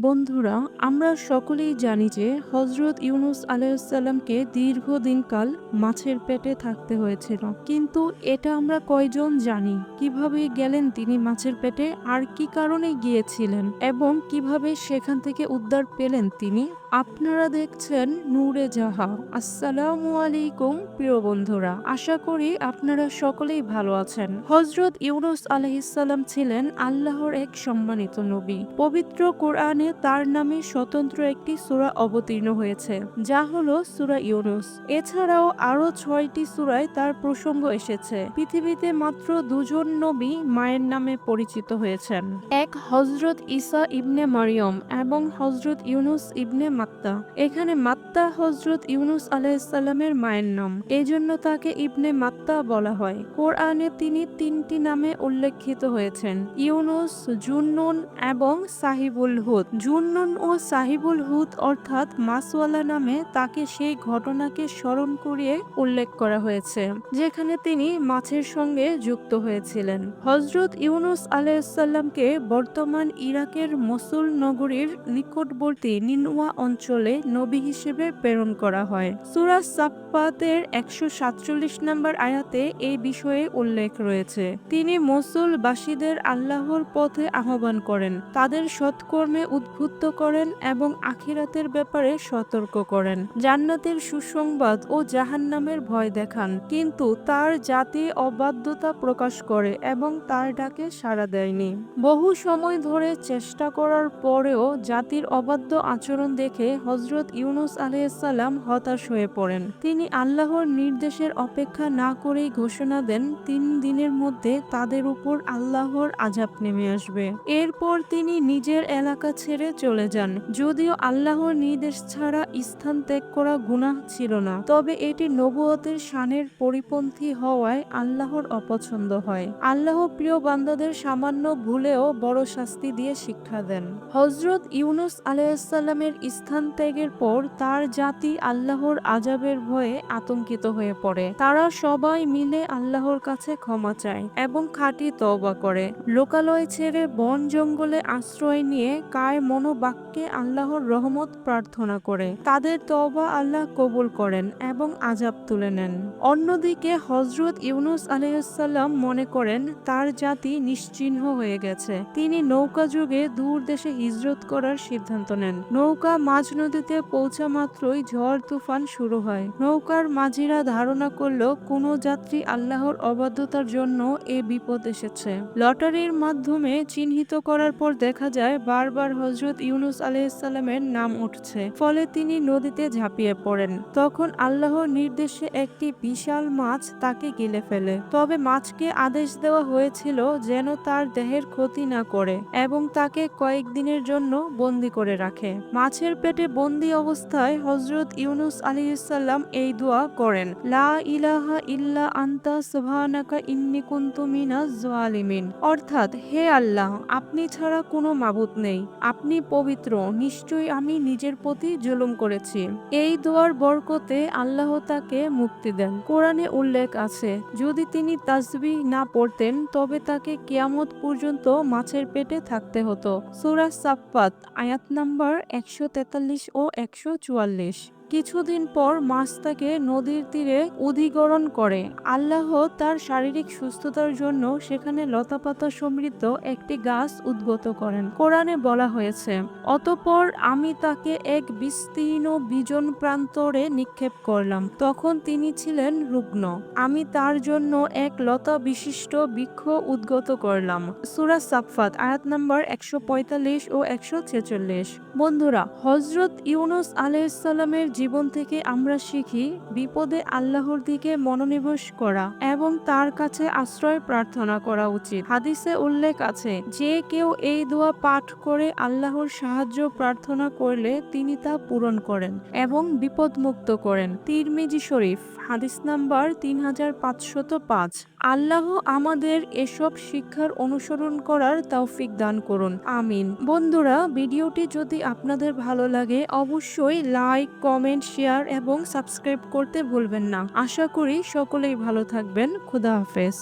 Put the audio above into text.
বন্ধুরা, আমরা সকলেই জানি যে হযরত ইউনূস আলাইহিসসালামকে দীর্ঘদিনকাল মাছের পেটে থাকতে হয়েছিল। কিন্তু এটা আমরা কয়জন জানি? কিভাবে গেলেন তিনি মাছের পেটে, আর কি কারণে গিয়েছিলেন এবং কিভাবে সেখান থেকে উদ্ধার পেলেন তিনি? আপনারা দেখছেন নূরে জাহা। আসসালামু আলাইকুম প্রিয় বন্ধুরা, আশা করি আপনারা সকলেই ভালো আছেন। হযরত ইউনূস আলাইহিসসালাম ছিলেন আল্লাহর এক সম্মানিত নবী। পবিত্র কোরআনে তার নামে স্বতন্ত্র একটি সূরা অবতীর্ণ হয়েছে, যা হলো সূরা ইউনূস। এছাড়াও আরো ৬টি সূরায় তার প্রসঙ্গ এসেছে। পৃথিবীতে মাত্র দুজন নবী মায়ের নামে পরিচিত হয়েছেন, এক হযরত ঈসা ইবনে মারিয়ম এবং হযরত ইউনূস ইবনে মাত্তা। এখানে মাত্তা হযরত ইউনূস আলাইহিসসালামের মায়ের নাম, এজন্য তাকে ইবনে মাত্তা বলা হয়। কোরআনে তিনি ৩টি নামে উল্লেখিত হয়েছেন: ইউনূস, জুন্নুন এবং সাহিবুল হুদ। জুন্নুন ও সাহিবুল হুদ অর্থাৎ মাছওয়ালা নামে তাকে সেই ঘটনাকে স্মরণ করিয়ে উল্লেখ করা হয়েছে যেখানে তিনি মাছের সঙ্গে যুক্ত হয়েছিলেন। হযরত ইউনূস আলাইহিসসালামকে বর্তমান ইরাকের মসুল নগরীর নিকটবর্তী নিনওয়া অঞ্চলে নবী হিসেবে প্রেরণ করা হয়। সূরা সাফফাতের ১৪৭ নম্বর আয়াতে এই বিষয়ে উল্লেখ রয়েছে। তিনি মসুলবাসীদের আল্লাহর পথে আহ্বান করেন, তাদের সৎকর্মে উদ্বুদ্ধ করেন এবং আখিরাতের ব্যাপারে সতর্ক করেন। জান্নাতের সুসংবাদ ও জাহান্নামের ভয় দেখান। কিন্তু তার জাতি অবাধ্যতা প্রকাশ করে এবং তার ডাকে সাড়া দেয়নি। বহু সময় ধরে চেষ্টা করার পরেও জাতির অবাধ্য আচরণ দেখে হযরত ইউনূস আলাইহিসসালাম হতাশ হয়ে পড়েন। তিনি আল্লাহর নির্দেশের অপেক্ষা না করেই ঘোষণা দেন ৩ দিনের মধ্যে তাদের উপর আল্লাহর আযাব নেমে আসবে। এরপর তিনি নিজের এলাকা ছেড়ে চলে যান। যদিও আল্লাহর নির্দেশ ছাড়া স্থান ত্যাগ করা গুনাহ ছিল না, তবে এটি নবুয়তের শানের পরিপন্থী হওয়ায় আল্লাহর অপছন্দ হয়। আল্লাহ প্রিয় বান্দাদের সামান্য ভুলেও বড় শাস্তি দিয়ে শিক্ষা দেন। হযরত ইউনূস আলাইহিসসালামের স্থান ত্যাগের পর তার জাতি আল্লাহর আযাবের ভয়ে আতঙ্কিত হয়ে পড়ে। তারা সবাই মিলে আল্লাহর কাছে ক্ষমা চায় এবং খাঁটি তওবা করে। লোকালয় ছেড়ে বন জঙ্গলে আশ্রয় নিয়ে কায় মনোবাক্যে আল্লাহর রহমত প্রার্থনা করে। তাদের তওবা আল্লাহ কবুল করেন এবং আযাব তুলে নেন। অন্যদিকে হযরত ইউনূস আলাইহিসসালাম মনে করেন তার জাতি নিশ্চিহ্ন হয়ে গেছে। তিনি নৌকা যুগে দূর দেশে হিজরত করার সিদ্ধান্ত নেন। নৌকা মাঝ নদীতে পৌঁছা মাত্রই ঝড় তুফান শুরু হয়। নৌকার মাঝিরা ধারণা করল কোনো যাত্রী আল্লাহর অবাধ্যতার জন্য এ বিপদ এসেছে। লটারির মাধ্যমে চিহ্নিত করার পর দেখা যায় বারবার হযরত ইউনূস আলাইহিসসালামের নাম উঠছে। ফলে তিনি নদীতে ঝাঁপিয়ে পড়েন। তখন আল্লাহর নির্দেশে একটি বিশাল মাছ তাকে গিলে ফেলে। তবে মাছকে আদেশ দেওয়া হয়েছিল যেন তার দেহের ক্ষতি না করে এবং তাকে কয়েকদিনের জন্য বন্দী করে রাখে। মাছের পেটে বন্দী অবস্থায় হযরত ইউনূস আলাইহিসসালাম এই দোয়া করেন, লা ইলাহা ইল্লা আনতা সুবহানাকা ইন্নী কুনতু মিনাজ জালিমিন। অর্থাৎ, হে আল্লাহ, আপনি ছাড়া কোনো মাবুদ নেই, আপনি পবিত্র, নিশ্চয়ই আমি নিজের প্রতি জুলুম করেছি। এই দোয়ার বরকতে আল্লাহ তাকে মুক্তি দেন। কোরআনে উল্লেখ আছে, যদি তিনি তাসবিহ না পড়তেন তবে তাকে কিয়ামত পর্যন্ত মাছের পেটে থাকতে হতো। সূরা সাফফাত আয়াত নাম্বার ১৪৩ ও ১৪৪। কিছুদিন পর মাছ তাকে নদীর তীরে অধিগ্রহণ করে। আল্লাহ তার শারীরিক সুস্থতার জন্য সেখানে লতাপাতা সমৃদ্ধ একটি গাছ উদ্গত করেন। কোরআনে বলা হয়েছে, অতঃপর আমি তাকে এক বিস্তীর্ণ বিজন প্রান্তরে নিক্ষেপ করলাম। তখন তিনি ছিলেন রুগ্ন। আমি তার জন্য এক লতা বিশিষ্ট বৃক্ষ উদ্গত করলাম। সূরা সাফফাত আয়াত নাম্বার ১৪৫ ও ১৪৬। বন্ধুরা, হযরত ইউনূস আলাইহিসসালামের জীবন থেকে আমরা শিখি বিপদে আল্লাহর দিকে মনোনিবেশ করা এবং তার কাছে আশ্রয় প্রার্থনা করা উচিত। হাদিসে উল্লেখ আছে, যে কেউ এই দোয়া পাঠ করে আল্লাহর সাহায্য প্রার্থনা করলে তিনি তা পূরণ করেন এবং বিপদমুক্ত করেন। তিরমিজি শরীফ হাদিস নাম্বার ৩৫০৫। আল্লাহ আমাদের এসব শিক্ষার অনুসরণ করার তৌফিক দান করুন, আমিন। বন্ধুরা, ভিডিওটি যদি আপনাদের ভালো লাগে অবশ্যই লাইক, কমেন্ট, শেয়ার এবং সাবস্ক্রাইব করতে ভুলবেন না। আশা করি সকলেই ভালো থাকবেন। খোদা হাফেজ।